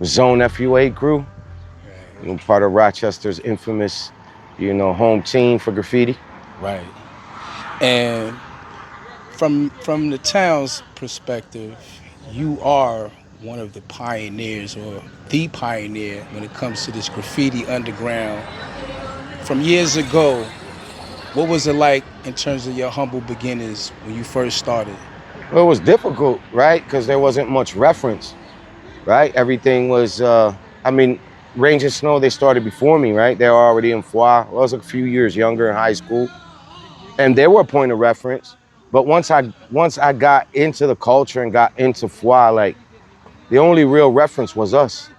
Zone FUA Krew, part of Rochester's infamous, home team for graffiti. Right. And from the town's perspective, you are one of the pioneers or the pioneer when it comes to this graffiti underground. From years ago, what was it like in terms of your humble beginnings when you first started? Well, it was difficult, right? Because there wasn't much reference, right? Everything was, Range and Snoe, they started before me, right? They were already in F.U.A. I was a few years younger in high school. And they were a point of reference. But once I got into the culture and got into F.U.A, like, the only real reference was us,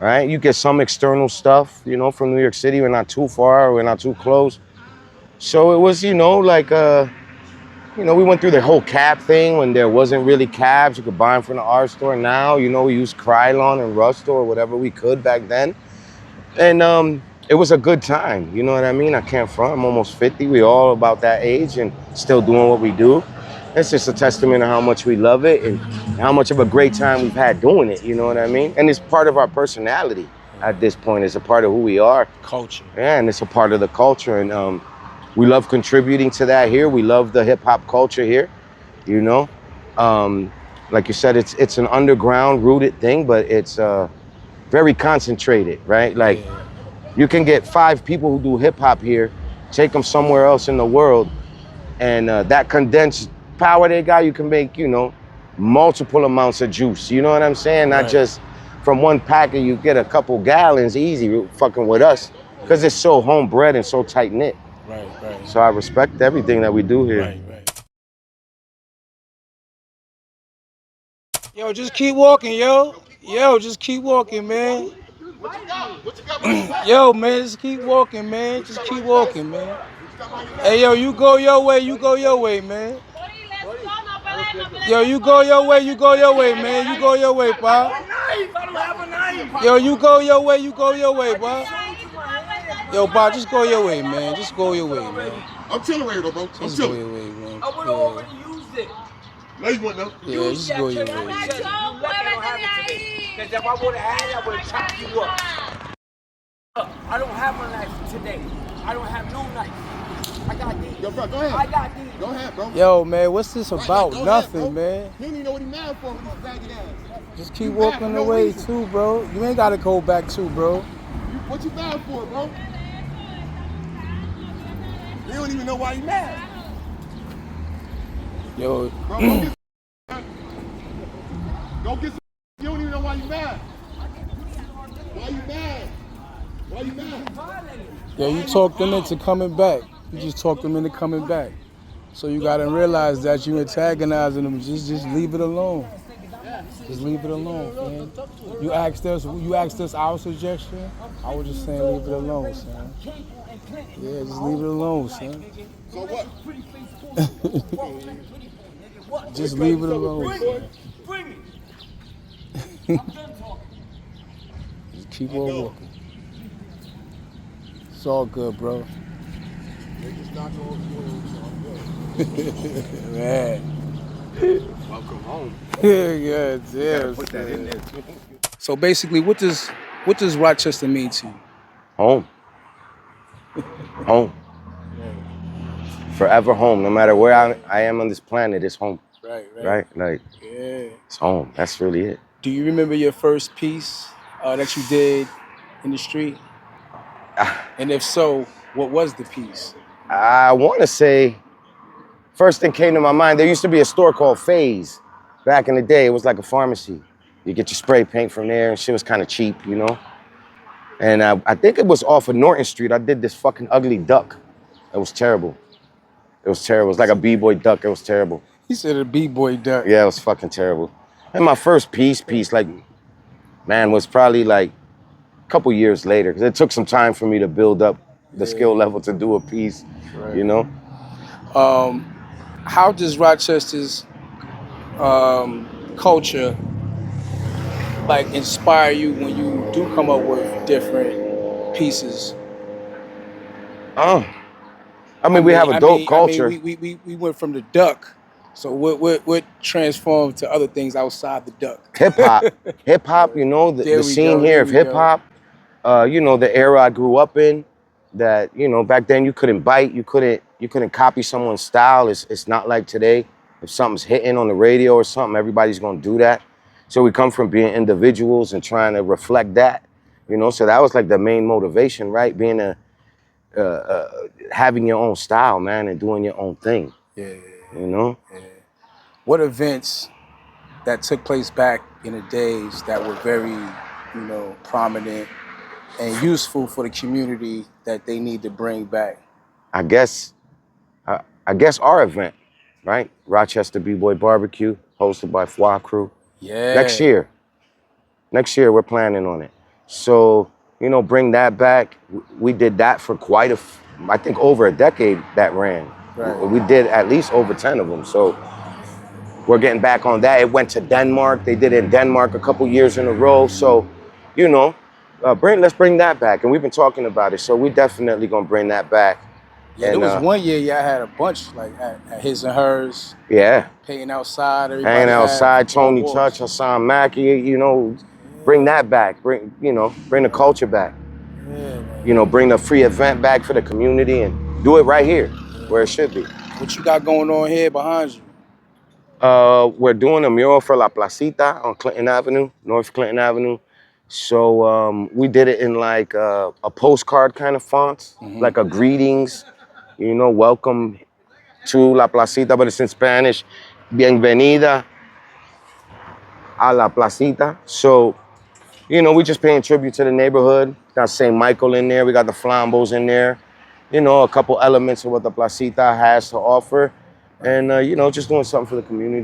right? You get some external stuff, from New York City. We're not too far, we're not too close. So it was, we went through the whole cab thing when there wasn't really cabs. You could buy them from the art store. Now, we used Krylon and Rust or whatever we could back then. And it was a good time. You know what I mean? I can't front. I'm almost 50. We all about that age and still doing what we do. It's just a testament of how much we love it and how much of a great time we've had doing it. You know what I mean? And it's part of our personality at this point. It's a part of who we are. Culture. Yeah, and it's a part of the culture. And we love contributing to that here. We love the hip hop culture here, Like you said, it's an underground rooted thing, but it's very concentrated, right? Like you can get 5 people who do hip hop here, take them somewhere else in the world, and that condensed power they got, you can make, multiple amounts of juice. You know what I'm saying? Not just from one packet, you get a couple gallons easy fucking with us, because it's so homebred and so tight knit. Right. So I respect everything that we do here. Right. Yo, just keep walking, yo. Yo, just keep walking, man. Yo, man, just keep walking, man. Just keep walking, man. Hey, yo, you go your way, man. Yo, you go your way, man. You go your way, pal. Yo, you go your way, pal. Yo, Bob, just go your way, man. Just go your way, man. I'm chilling right here, though, bro. I'm Just go chilling. your way, man. I would have already used it. No, you wouldn't, though. Yeah, just go your way. Because if I would have had it, I would have chopped you up. I don't have a knife today. I don't have no knife. I got these. Yo, bro, go ahead. I got these. Go ahead, bro. Yo, man, what's this about? Go Nothing, ahead, man. He don't even know what he mad for with his ragged ass. Just keep walking away, too, bro. You ain't got to go back, too, bro. What you mad for, bro? He don't even know why he mad. Yo. Bro, go get some. You don't even know why you mad. Why you mad? Why you mad? Yo, you talked them into coming back. You just talked them into coming back. So you gotta realize that you antagonizing them. Just leave it alone. Just leave it alone, man. You asked us our suggestion. I was just saying leave it alone, son. Yeah, just leave it alone, son. So what? Just leave it alone, son. Just keep on walking. It's all good, bro. Man. Welcome home. Yeah, damn. Put that in there. So basically, what does Rochester mean to you? Home. Home. Forever home. No matter where I am on this planet, it's home. Right? Like, Yeah. it's home. That's really it. Do you remember your first piece that you did in the street? And if so, what was the piece? I want to say, first thing came to my mind, there used to be a store called Phase. Back in the day, it was like a pharmacy. You get your spray paint from there, and shit was kind of cheap, And I think it was off of Norton Street. I did this fucking ugly duck. It was terrible. It was terrible. It was like a B-boy duck. It was terrible. He said a B-boy duck. Yeah, it was fucking terrible. And my first piece, was probably like a couple years later, because it took some time for me to build up the skill level to do a piece, How does Rochester's culture inspire you when you do come up with different pieces? We have a dope culture. We went from the duck So what transformed to other things outside the duck? Hip hop, you know, the scene here of hip hop, you know, the era I grew up in, that, you know, back then you couldn't bite, you couldn't copy someone's style. It's not like today. If something's hitting on the radio or something, everybody's gonna do that. So we come from being individuals and trying to reflect that, you know. So that was like the main motivation, right? Being having your own style, man, and doing your own thing. Yeah. You know. Yeah. What events that took place back in the days that were very, you know, prominent and useful for the community that they need to bring back? I guess our event, right? Rochester B-Boy Barbecue, hosted by FUA Krew. Yeah. Next year we're planning on it. So, you know, bring that back. We did that for I think over a decade that ran. Right. We did at least over 10 of them. So we're getting back on that. It went to Denmark. They did it in Denmark a couple years in a row. So, you know, let's bring that back. And we've been talking about it. So we definitely gonna bring that back. Yeah, and, there was one year y'all had a bunch, like at his and hers. Yeah. Painting outside. Everybody hanging outside, Tony walks. Touch, Hassan Mackey, you know, bring that back. Bring the culture back. Yeah, you know, bring the free event back for the community and do it right here where it should be. What you got going on here behind you? We're doing a mural for La Placita on Clinton Avenue, North Clinton Avenue. So we did it in like a postcard kind of font, like a greetings, you know, welcome to La Placita, but it's in Spanish. Bienvenida a La Placita. So, you know, we just paying tribute to the neighborhood. Got St. Michael in there. We got the flambos in there. You know, a couple elements of what the Placita has to offer. And, you know, just doing something for the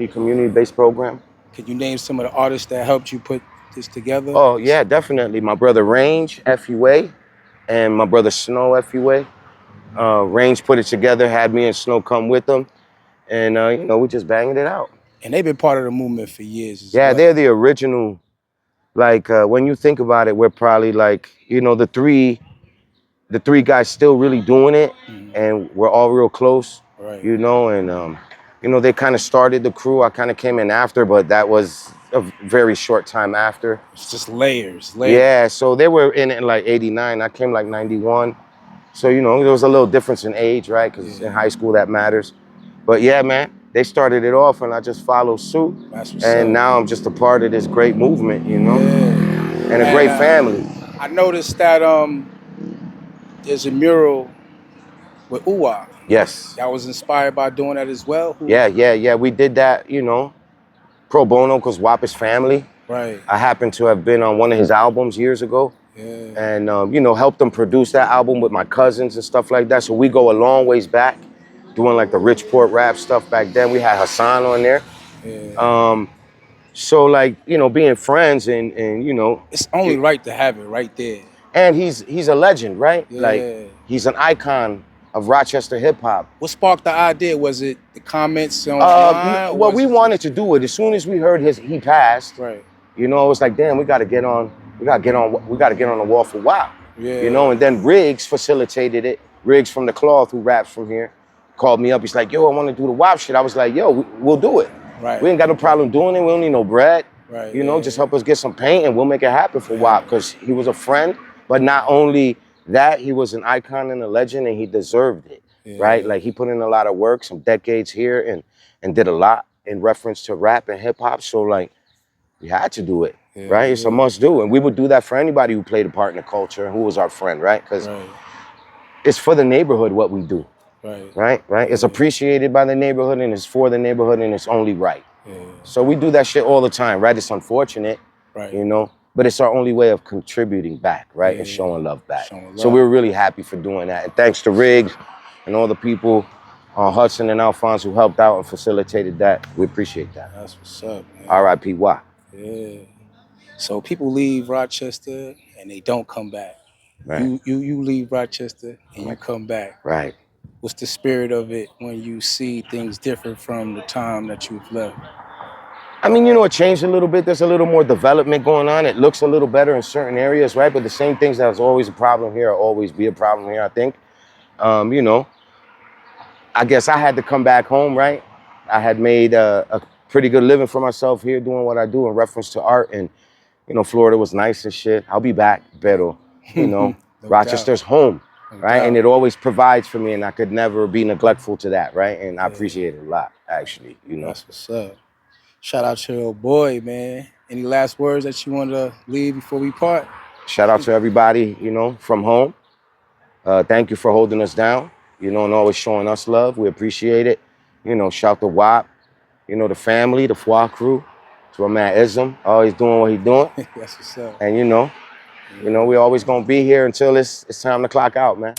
community-based program. Could you name some of the artists that helped you put this together? Oh, yeah, definitely. My brother Range, F.U.A, and my brother Snoe, F.U.A. Range put it together, had me and Snoe come with them. And, you know, we just banging it out. And they've been part of the movement for years as well. well. They're the original. Like, when you think about it, we're probably like, you know, the three guys still really doing it, and we're all real close, right. You know, and, you know, they kind of started the crew. I kind of came in after, but that was a very short time after. It's just layers. Yeah, so they were in it in like 89. I came like 91. So, you know, there was a little difference in age, right? Because in high school that matters. But yeah, man, they started it off and I just followed suit. And now I'm just a part of this great movement, you know? Yeah. And a great family. I noticed that there's a mural with F.U.A. Yes. I was inspired by doing that as well. Yeah. We did that, you know, pro bono, because WAP is family. Right. I happened to have been on one of his albums years ago. Yeah. And, you know, helped him produce that album with my cousins and stuff like that. So we go a long ways back, doing like the Richport rap stuff back then. We had Hassan on there. Yeah. So like, you know, being friends and you know. It's only right to have it right there. And he's a legend, right? Yeah. Like, he's an icon of Rochester hip hop. What sparked the idea? Was it the comments online? Well, we wanted to do it as soon as we heard he passed. Right. You know, it was like, damn, we gotta get on the wall for WAP. Yeah. You know, and then Riggs facilitated it. Riggs from the Cloth, who raps from here, called me up. He's like, yo, I want to do the WAP shit. I was like, yo, we'll do it. Right. We ain't got no problem doing it. We don't need no bread. Right. You know, just help us get some paint and we'll make it happen for WAP, because he was a friend. But not only that, he was an icon and a legend, and he deserved it, right? Like, he put in a lot of work, some decades here, and did a lot in reference to rap and hip hop. So like, we had to do it, right? It's a must do. And we would do that for anybody who played a part in the culture and who was our friend, right? Because it's for the neighborhood what we do, right? It's appreciated by the neighborhood, and it's for the neighborhood, and it's only right. So we do that shit all the time, right? It's unfortunate, you know? But it's our only way of contributing back, right? And showing love back. So we're really happy for doing that. And thanks to Riggs and all the people on Hudson and Alphonse who helped out and facilitated that. We appreciate that. That's what's up, man. R.I.P. WAP. Yeah. So people leave Rochester and they don't come back. Right. You leave Rochester and you come back. Right. What's the spirit of it when you see things different from the time that you've left? I mean, you know, it changed a little bit. There's a little more development going on. It looks a little better in certain areas, right? But the same things that was always a problem here will always be a problem here, I think. You know, I guess I had to come back home, right? I had made a pretty good living for myself here doing what I do in reference to art. And, you know, Florida was nice and shit. I'll be back, pero, you know, No Rochester's doubt. home, No right? doubt. And it always provides for me, and I could never be neglectful to that, right? And I Yeah. appreciate it a lot, actually, you know. That's what's up. Shout out to your old boy, man. Any last words that you want to leave before we part? Shout out to everybody, you know, from home. Thank you for holding us down, you know, and always showing us love. We appreciate it. You know, shout to WAP, you know, the family, the FUA Krew, to my man Ezim, always doing what he's doing. That's what's up. And you know, we always gonna be here until it's time to clock out, man.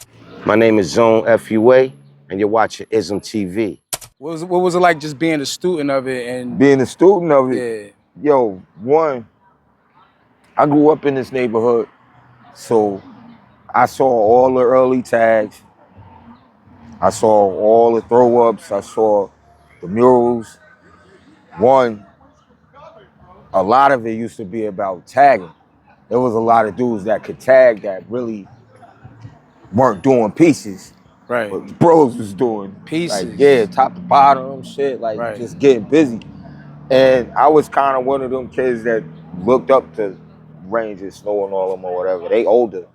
My name is Zone F.U.A, and you're watching Ezim TV. What was it like just being a student of it and Being a student of it, yeah, yo, one, I grew up in this neighborhood, so I saw all the early tags. I saw all the throw-ups. I saw the murals. One, a lot of it used to be about tagging. There was a lot of dudes that could tag that really weren't doing pieces, right. but bros was doing Pieces. like, yeah, top to bottom shit, like Right. just getting busy. And I was kind of one of them kids that looked up to Range and Snoe and all of them or whatever. They older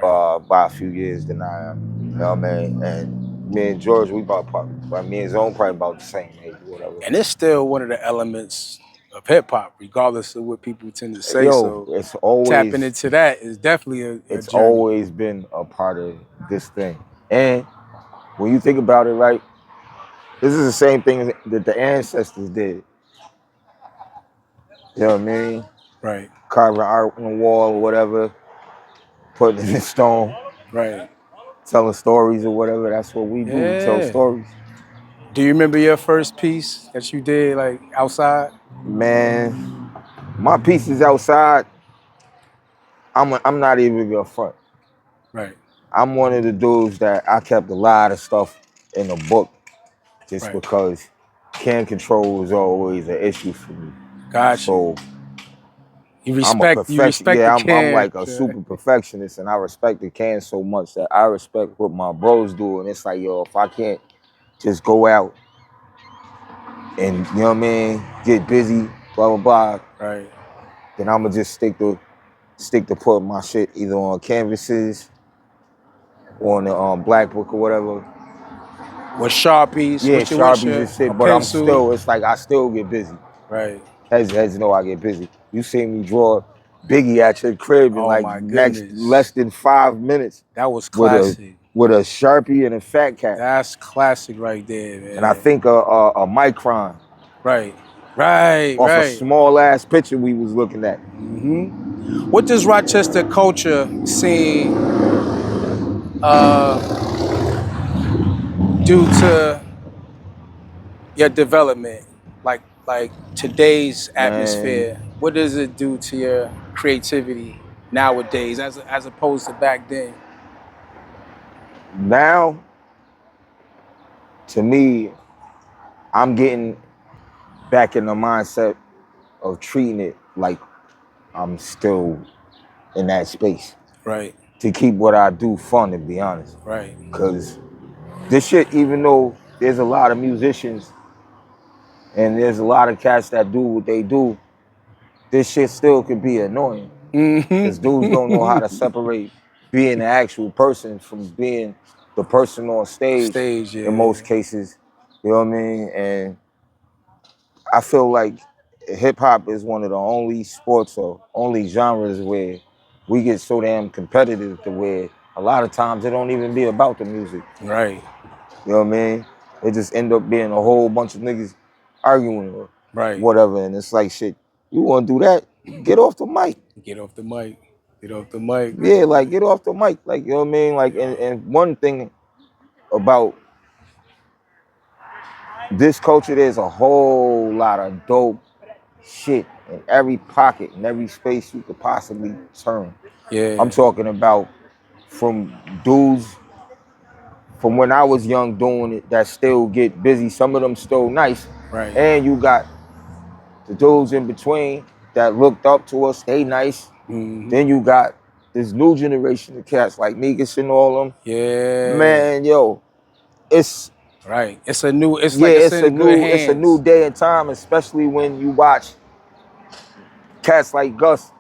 by a few years than I am. You know what I mean? And me and George, we me and Zone probably about the same age or whatever. And it's still one of the elements of hip hop, regardless of what people tend to say. Yo, so it's always tapping into that is definitely a it's journey. always been a part of this thing. And when you think about it, right, this is the same thing that the ancestors did. You know what I mean? Right. Carving art on the wall or whatever, putting it in stone. Right. Telling stories or whatever. That's what we do. We tell stories. Do you remember your first piece that you did like outside? Man, my pieces outside, I'm not even gonna front. Right. I'm one of the dudes that I kept a lot of stuff in the book just because can control was always an issue for me. Gotcha. So you respect I'm like a super perfectionist, and I respect the can so much that I respect what my bros do. And it's like, yo, if I can't just go out and, you know what I mean, get busy, blah, blah, blah, right, then I'ma just stick to put my shit either on canvases or on the black book or whatever. With Sharpies, yeah, Sharpies and shit, but I'm still, it's like I still get busy. Right. As you know, I get busy. You see me draw Biggie at your crib in like less than 5 minutes. That was classic. With a Sharpie and a fat cat. That's classic right there, man. And I think a micron. Right. Off a small ass picture we was looking at. Mm-hmm. What does Rochester culture scene do to your development? Like today's atmosphere, what does it do to your creativity nowadays as opposed to back then? Now, to me, I'm getting back in the mindset of treating it like I'm still in that space. Right. To keep what I do fun, to be honest. Right. Because this shit, even though there's a lot of musicians and there's a lot of cats that do what they do, this shit still could be annoying. Because dudes don't know how to separate being the actual person from being the person on stage in most cases. You know what I mean? And I feel like hip hop is one of the only sports or only genres where we get so damn competitive to where a lot of times it don't even be about the music. Right. You know what I mean? It just end up being a whole bunch of niggas arguing or whatever. And it's like, shit, you want to do that? Get off the mic. Get off the mic. Get off the mic. Yeah, like get off the mic. Like, you know what I mean? Like, and one thing about this culture, there's a whole lot of dope shit in every pocket, in every space you could possibly turn. Yeah. I'm talking about from dudes from when I was young doing it that still get busy. Some of them still nice. Right. And you got the dudes in between that looked up to us, they nice. Mm-hmm. Then you got this new generation of cats like Negus and all them. Yeah. Man, yo, it's Right. It's a new. It's Yeah, like it's in good hands. it's a new day and time, especially when you watch cats like Gus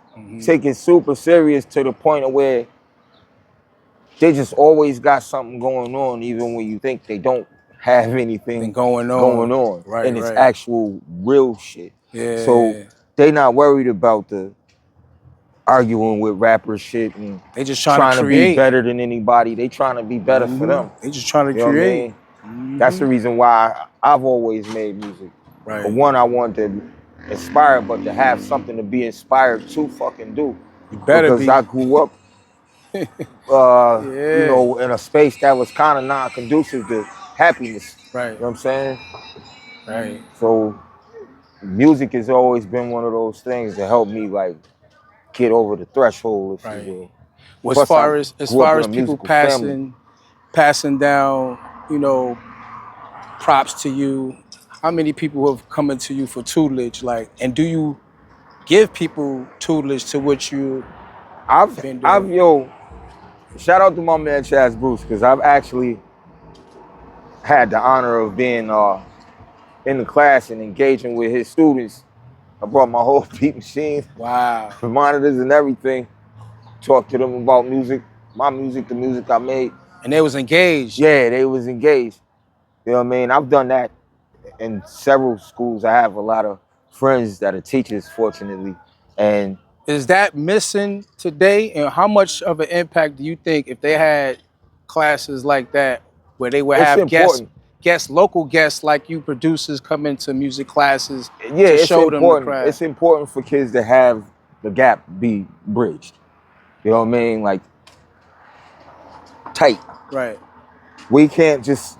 take it super serious to the point of where they just always got something going on, even when you think they don't have anything going on. Right, and it's right. actual real shit. Yeah. So they not worried about the arguing with rapper shit and They just trying to be create. better than anybody. They trying to be better for them. They just trying to You know create. what I mean? That's the reason why I've always made music. Right. For one, I wanted to inspire, but to have something to be inspired to fucking do. You better because be. I grew up, you know, in a space that was kind of non-conducive to happiness. Right. You know what I'm saying? Right. So music has always been one of those things that helped me like get over the threshold, if you will. Well, Plus, as far as people passing down, you know, props to you, how many people have come into you for tutelage? Like, and do you give people tutelage to what you been doing? Yo, shout out to my man Chaz Bruce, because I've actually had the honor of being in the class and engaging with his students. I brought my whole beat machine, wow, the monitors and everything. Talked to them about music, my music, the music I made. And they was engaged. Yeah, they was engaged. You know what I mean? I've done that in several schools. I have a lot of friends that are teachers, fortunately. And is that missing today? And how much of an impact do you think if they had classes like that where they would have local guests like you producers come into music classes to show them the craft? It's important for kids to have the gap be bridged. You know what I mean? Like, tight. Right. We can't just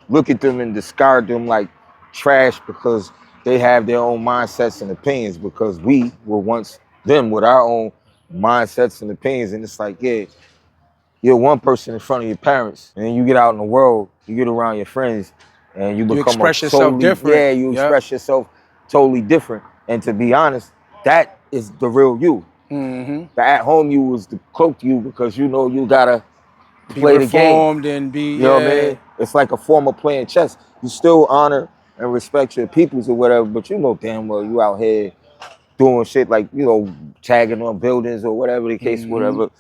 look at them and discard them like trash because they have their own mindsets and opinions, because we were once them with our own mindsets and opinions. And it's like, yeah, you're one person in front of your parents, and then you get out in the world, you get around your friends, and you become express yourself different. Yeah, you express yourself totally different. And to be honest, that is the real you. The at home you was the cloaked you, because you know you gotta play the game. And be, you know what I mean? It's like a form of playing chess. You still honor and respect your peoples or whatever, but you know damn well you out here doing shit like, you know, tagging on buildings or whatever the case, whatever.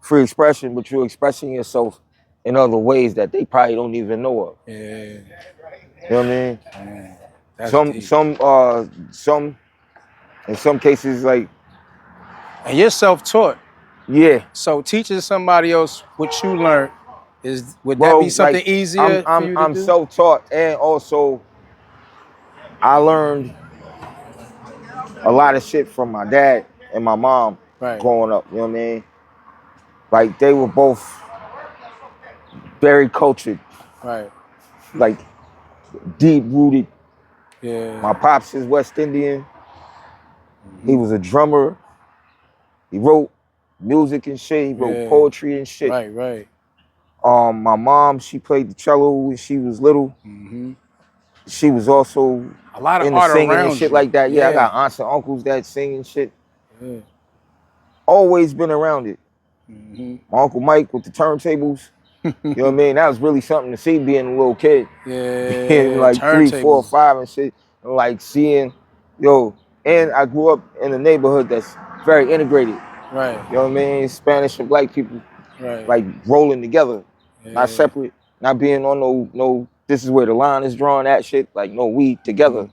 Free expression, but you're expressing yourself in other ways that they probably don't even know of. Yeah. You know what I mean? That's some in some cases, like, and you're self-taught. Yeah. So teaching somebody else what you learned, would that be something like, easier for you to I'm do? self-taught, and also I learned a lot of shit from my dad and my mom growing up. You know what I mean? Like, they were both very cultured. Right. Like, deep-rooted. Yeah. My pops is West Indian. He was a drummer. He wrote music and shit. He wrote poetry and shit. Right. My mom, she played the cello when she was little. She was also a lot of into art singing around and shit you. like that. Yeah, I got aunts and uncles that sing and shit. Always been around it. My Uncle Mike with the turntables. You know what I mean? That was really something to see being a little kid. Yeah. Being like 3, 4, 5 and shit. And like seeing, and I grew up in a neighborhood that's very integrated. Right. You know what I mean? Spanish and black people. Right. Like rolling together. Not separate. Not being on no, this is where the line is drawn at shit. Like, no, we together.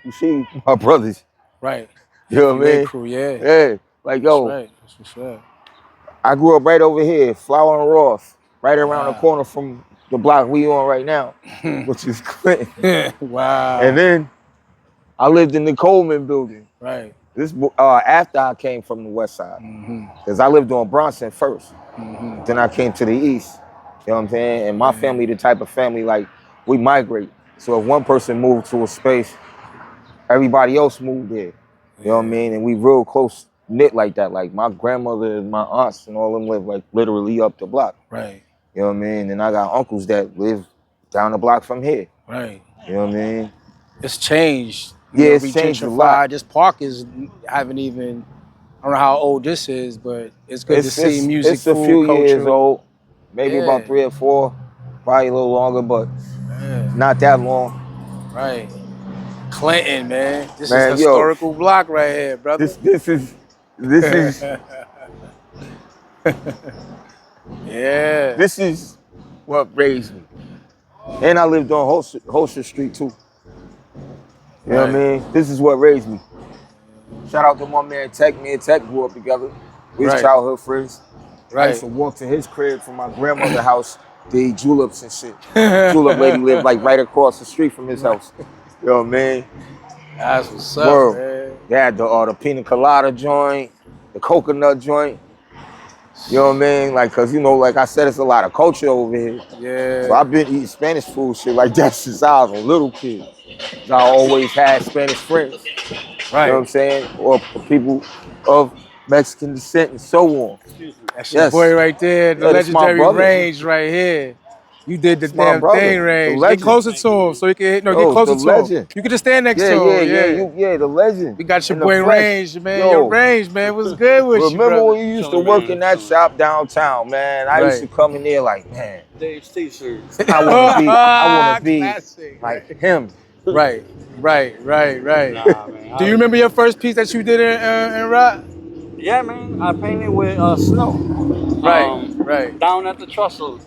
You see, my brothers. Right. You know what I mean? Krew, yeah. Like, yo. That's right. That's what's up. I grew up right over here, Flower and Ross, right around the corner from the block we on right now, which is Clinton. Wow. And then I lived in the Coleman building. Right. This after I came from the west side, because I lived on Bronson first. Then I came to the east. You know what I'm saying? And my family, the type of family, like, we migrate. So if one person moved to a space, everybody else moved there. You know what I mean? And we real close knit like that. Like, my grandmother and my aunts and all them live like literally up the block. Right. You know what I mean? And I got uncles that live down the block from here. Right. You know what I mean? It's changed. It's changed a lot. This park haven't even, I don't know how old this is, but it's good to see music, It's a few culture. years old. Maybe about 3 or 4, probably a little longer, but not that long. Right. Clinton, man. This is Man, yo, historical block right here, brother. this is Yeah. this is what raised me. And I lived on Holster Street too. You know what I mean? This is what raised me. Shout out to my man Tech. Me and Tech grew up together. We was childhood friends. I used to walk to his crib from my grandmother's house to eat juleps and shit. Julep lady lived like right across the street from his house. You know what I mean? That's what's up, man. They had the pina colada joint, the coconut joint. You know what I mean? Like, cause you know, like I said, it's a lot of culture over here. Yeah. So I've been eating Spanish food shit like that since I was a little kid. I always had Spanish friends. Right. You know what I'm saying? Or people of Mexican descent and so on. That's your boy right there, the legendary Range right here. You did the damn thing, Range. Get closer to him so he can get closer to him. You can just stand next to him. Yeah, the legend. We got your boy Range, man. Yo, Range, man. What's good with you, Remember when you used to work in that shop downtown, man? I used to come in there like, man, Dave's t-shirts. I wanna be like him. Right. Nah, man. Do you remember your first piece that you did in rock? Yeah, man. I painted with Snoe. Right. Down at the Trussell.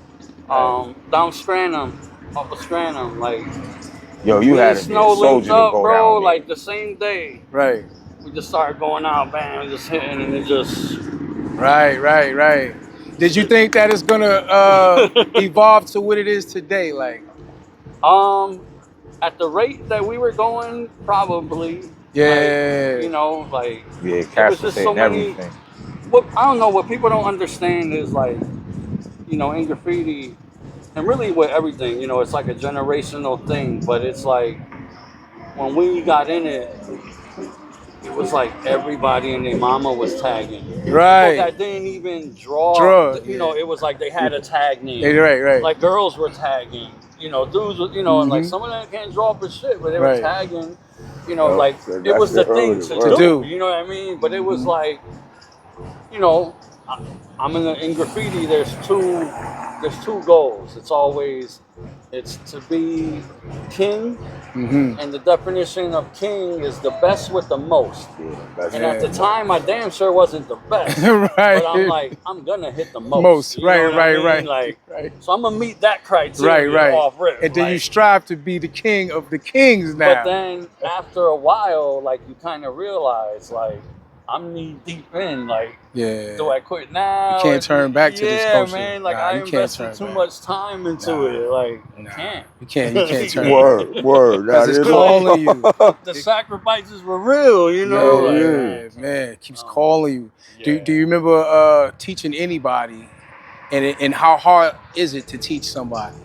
Down Strandham. Up a Strandham. Like, yo, you had to be a soldier to go bro, down there. like the same day. Right. We just started going out, bam, just hitting, and it just... Right. Did you think that it's gonna evolve to what it is today? Like, at the rate that we were going, probably. Yeah. Like, you know, like... Yeah, cats were saying everything. What I don't know, what people don't understand is like, you know, in graffiti, and really with everything, you know, it's like a generational thing, but it's like, when we got in it, it was like everybody and their mama was tagging. Right. People that didn't even draw, you know, it was like they had a tag name. Right. Like girls were tagging, you know, dudes were, you know, and like some of them can't draw for shit, but they were tagging, you know, like it was the thing to do, you know what I mean? But it was like, you know, I'm in graffiti. There's two goals. It's to be king, and the definition of king is the best with the most. And at the time, I damn sure wasn't the best. But I'm like, I'm gonna hit the most. Right. Like, so I'm gonna meet that criteria off rip. And then you strive to be the king of the kings now. But then after a while, like you kind of realize, like, I'm knee deep in, like, do I quit now? You can't turn back to this culture. Yeah, man, like I invested too much time into it. Like, you can't turn Word. Because it's calling you. The sacrifices were real, you know? Man, it keeps calling you. Do you remember teaching anybody, and how hard is it to teach somebody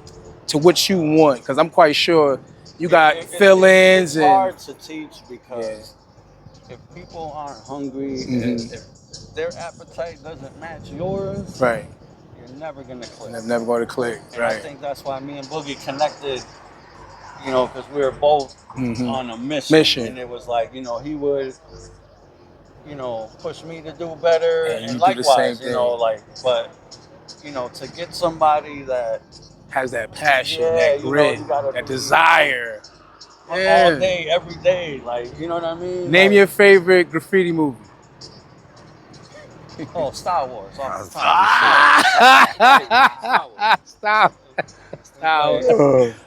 to what you want? Because I'm quite sure you got fill-ins. It's hard to teach because if people aren't hungry, if their appetite doesn't match yours, you're never gonna click. Never going to click. And I think that's why me and Boogie connected, you know, because we were both on a mission. And it was like, you know, he would, you know, push me to do better, and likewise, you know, like, but, you know, to get somebody that has that passion, that grit, that desire. All day, every day, like, you know what I mean? Name your favorite graffiti movie. Oh, Star Wars. Stop.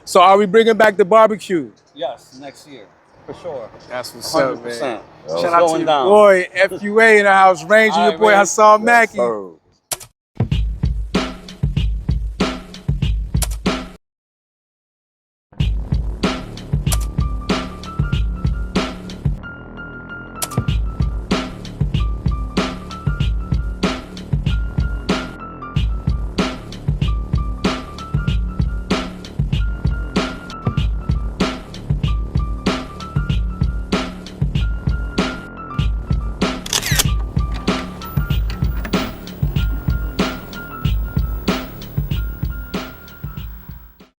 So are we bringing back the barbecue? Yes, next year, for sure. That's what's up, man. Shout out to your boy, F.U.A in the house, Range, and your boy Hassan Mackey.